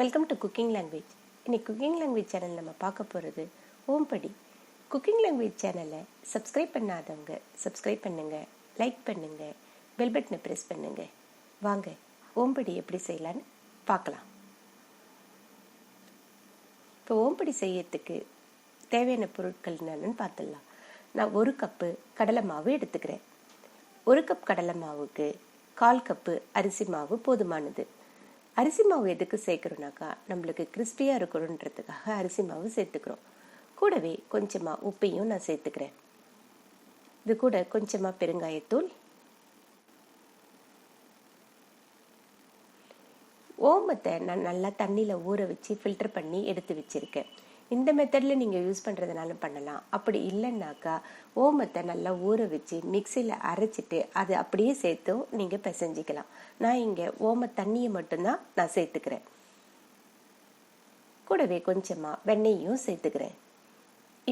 Welcome to cooking language. இன்னைக்கு cooking language channel நம்ம பார்க்க போகிறது ஓம்படி. குக்கிங் லாங்குவேஜ் சேனலை சப்ஸ்கிரைப் பண்ணாதவங்க சப்ஸ்கிரைப் பண்ணுங்க, லைக் பண்ணுங்க, பெல் பட்டனை ப்ரெஸ் பண்ணுங்க. வாங்க ஓம்படி எப்படி செய்யலான்னு பார்க்கலாம். இப்போ ஓம்படி செய்யறதுக்கு தேவையான பொருட்கள் என்னன்னு பார்த்துடலாம். நான் 1 கப்பு கடலை மாவு எடுத்துக்கிறேன். 1 கப் கடலை மாவுக்கு 1/4 கப்பு அரிசி மாவு போதுமானது. அரிசி மாவு எதுக்கு சேர்க்குறோம்னாக்கா, நம்மளுக்கு கிறிஸ்பியாக இருக்கணுன்றதுக்காக அரிசி மாவு சேர்த்துக்கிறோம். கூடவே கொஞ்சமாக உப்பையும் நான் சேர்த்துக்கிறேன். இது கூட கொஞ்சமாக பெருங்காயத்தூள், ஓமத்தை நான் நல்லா தண்ணியில் ஊற வச்சு ஃபில்டர் பண்ணி எடுத்து வச்சுருக்கேன். இந்த மெத்தடில் நீங்கள் யூஸ் பண்ணுறதுனாலும் பண்ணலாம். அப்படி இல்லைன்னாக்கா ஓமத்தை நல்லா ஊற வச்சு மிக்சியில் அரைச்சிட்டு அது அப்படியே சேர்த்தும் நீங்கள் பிசைஞ்சிக்கலாம். நான் இங்கே ஓம தண்ணியை மட்டும்தான் நான் சேர்த்துக்கிறேன். கூடவே கொஞ்சமாக வெண்ணெயும் சேர்த்துக்கிறேன்.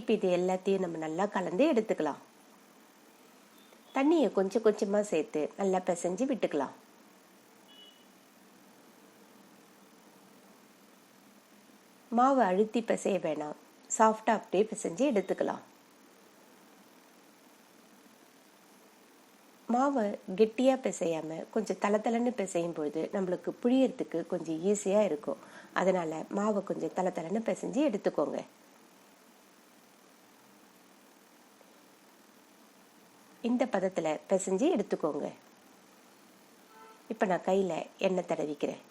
இப்போ இது எல்லாத்தையும் நம்ம நல்லா கலந்து எடுத்துக்கலாம். தண்ணியை கொஞ்சம் கொஞ்சமாக சேர்த்து நல்லா பிசைஞ்சு விட்டுக்கலாம். மாவை அழுத்தி பிசைய வேணாம், சாஃப்டாக அப்படியே பிசைஞ்சு எடுத்துக்கலாம். மாவை கெட்டியாக பிசையாமல் கொஞ்சம் தளத்தளன்னு பிசையும் பொழுது நம்மளுக்கு புழியறதுக்கு கொஞ்சம் ஈஸியாக இருக்கும். அதனால் மாவை கொஞ்சம் தளத்தளன்னு பிசைஞ்சு எடுத்துக்கோங்க. இந்த பதத்தில் பிசைஞ்சு எடுத்துக்கோங்க. இப்போ நான் கையில் எண்ணெய் தடவிக்கிறேன்.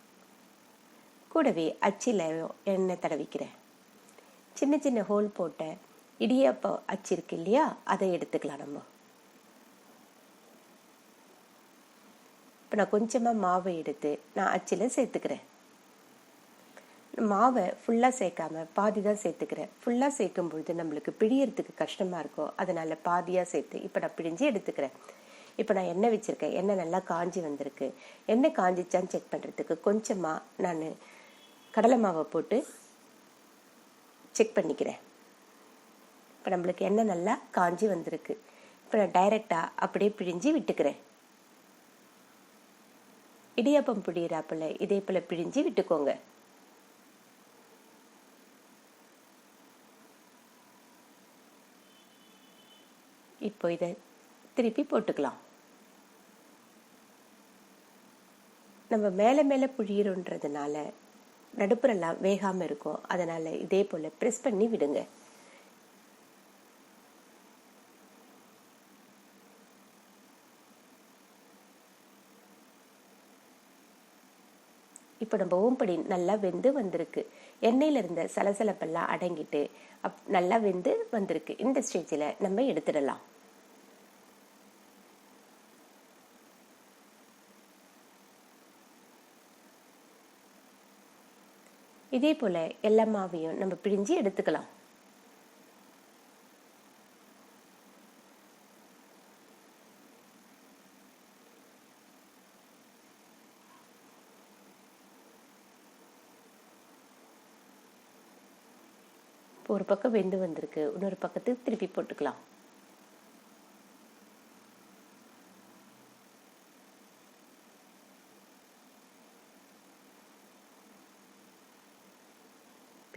கூடவே அச்சில் எண்ணெய் தடவிக்கிறேன். சின்ன சின்ன ஹோல் போட்ட இடியாப்பம் அச்சு இருக்கு இல்லையா, அதை எடுத்துக்கலாம் நம்ம. இப்போ நான் கொஞ்சமாக மாவை எடுத்து நான் அச்சில் சேர்த்துக்கிறேன். மாவை ஃபுல்லாக சேர்க்காம பாதி தான் சேர்த்துக்கிறேன். ஃபுல்லாக சேர்க்கும் பொழுது நம்மளுக்கு பிழியறதுக்கு கஷ்டமாக இருக்கும். அதனால பாதியாக சேர்த்து இப்போ நான் பிழிஞ்சு எடுத்துக்கிறேன். இப்போ நான் எண்ணெய் வச்சுருக்கேன். எண்ணெய் நல்லா காஞ்சி வந்திருக்கு. எண்ணெய் காஞ்சிச்சான்னு செக் பண்ணுறதுக்கு கொஞ்சமாக நான் கடலை மாவை போட்டு செக் பண்ணிக்கிறேன். இப்போ நம்மளுக்கு எண்ணெய் நல்லா காஞ்சி வந்திருக்கு. இப்போ நான் டைரெக்டாக அப்படியே பிழிஞ்சு விட்டுக்கிறேன். இடியாப்பம் பிழியிறாப்புல இதே போல் பிழிஞ்சு விட்டுக்கோங்க. இப்போ இதை திருப்பி போட்டுக்கலாம். நம்ம மேலே மேலே புழியிறோன்றதுனால நடுப்புறெல்லாம் வேகாமல் இருக்கும். அதனால் இதே போல் ப்ரெஸ் பண்ணி விடுங்க. இப்போ நம்ம ஓம்படி நல்லா வெந்து வந்திருக்கு. எண்ணெயில் இருந்த சலசலப்பெல்லாம் அடங்கிட்டு நல்லா வெந்து வந்திருக்கு. இந்த ஸ்டேஜில் நம்ம எடுத்துடலாம். இதே போல எல்லா மாவையும் நம்ம பிழிஞ்சு எடுத்துக்கலாம். ஒரு பக்கம் வெந்து வந்திருக்கு, இன்னொரு பக்கத்துக்கு திருப்பி போட்டுக்கலாம்.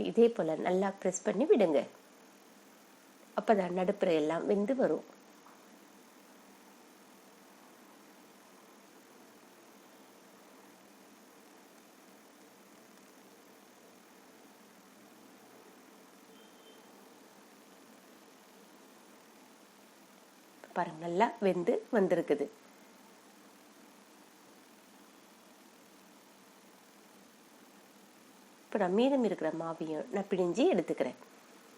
இதே போல் நல்லா ப்ரெஸ் பண்ணி விடுங்க. அப்போதான் நடுப்புற எல்லாம் வெந்து வரும். பாருங்க, நல்லா வெந்து வந்திருக்குது. இப்போ நான் மீதம் இருக்கிற மாவையும் நான் பிழிஞ்சு எடுத்துக்கிறேன்.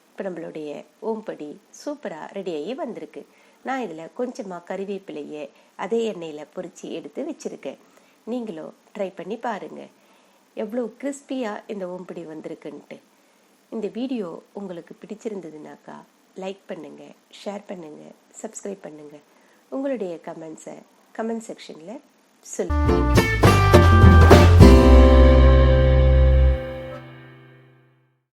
இப்போ நம்மளுடைய ஓம்படி சூப்பராக ரெடியாகி வந்திருக்கு. நான் இதில் கொஞ்சமாக கறிவேப்பிலையை அதே எண்ணெயில் பொரித்து எடுத்து வச்சுருக்கேன். நீங்களும் ட்ரை பண்ணி பாருங்கள் எவ்வளோ கிறிஸ்பியாக இந்த ஓம்படி வந்திருக்குன்ட்டு. இந்த வீடியோ உங்களுக்கு பிடிச்சிருந்ததுனாக்கா லைக் பண்ணுங்கள், ஷேர் பண்ணுங்கள், சப்ஸ்கிரைப் பண்ணுங்கள். உங்களுடைய கமெண்ட்ஸை கமெண்ட் செக்ஷனில் சொல்லுங்கள்.